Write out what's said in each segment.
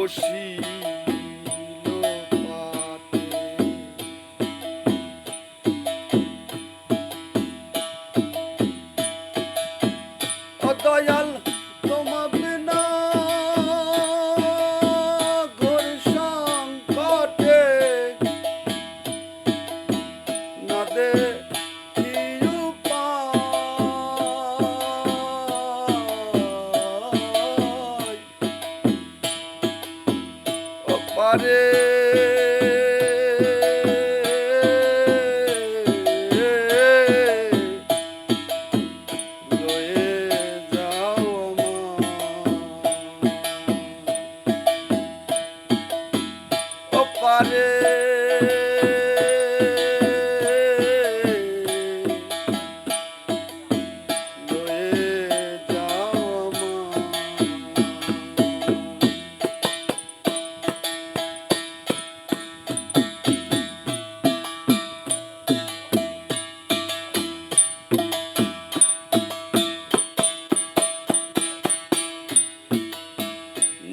বসিল পাতে। ও দয়াল তোমা বিনা ঘোর সংকটে না দে পারে লয়ে যাও ও পারে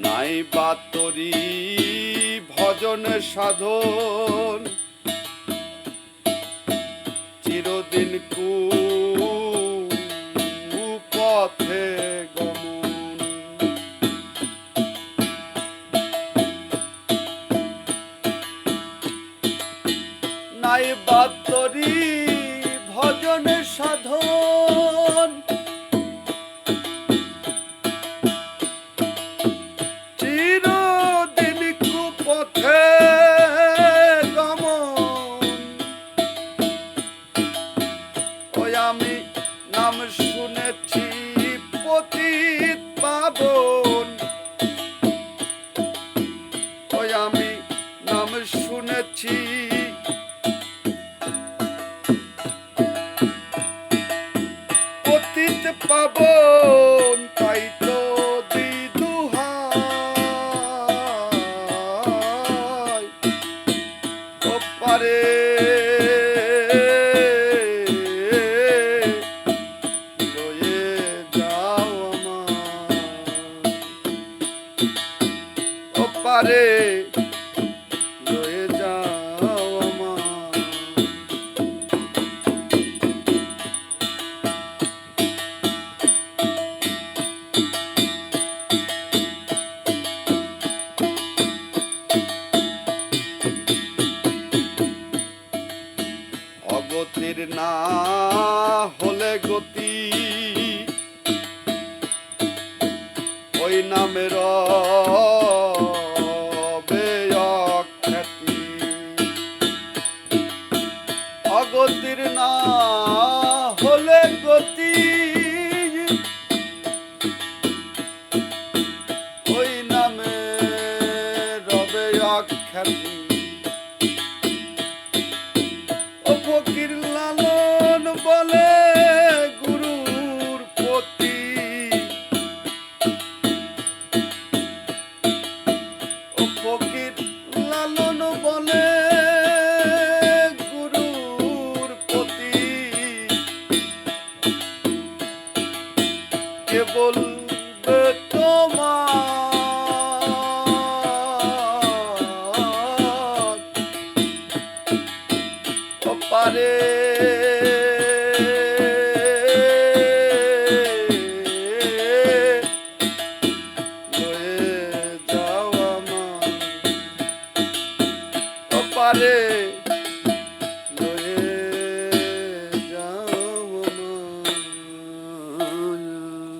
নাই বাতরি ভজন সাধন চিরদিন কুপথে গমন। নাই বাতরি ভজন সাধন পথে গমন। ওই আমি নাম শুনেছি পতিত পাবন। ওই আমি নাম শুনেছি পতিত পাবন। তাই তো পারে লয়ে যাও আমার ও পারে লয়ে যাও আমার। অগতির না হলে গতি ওই নামের খ্যাতি। অগতির না হলে গতি ওই নামের খ্যাতি।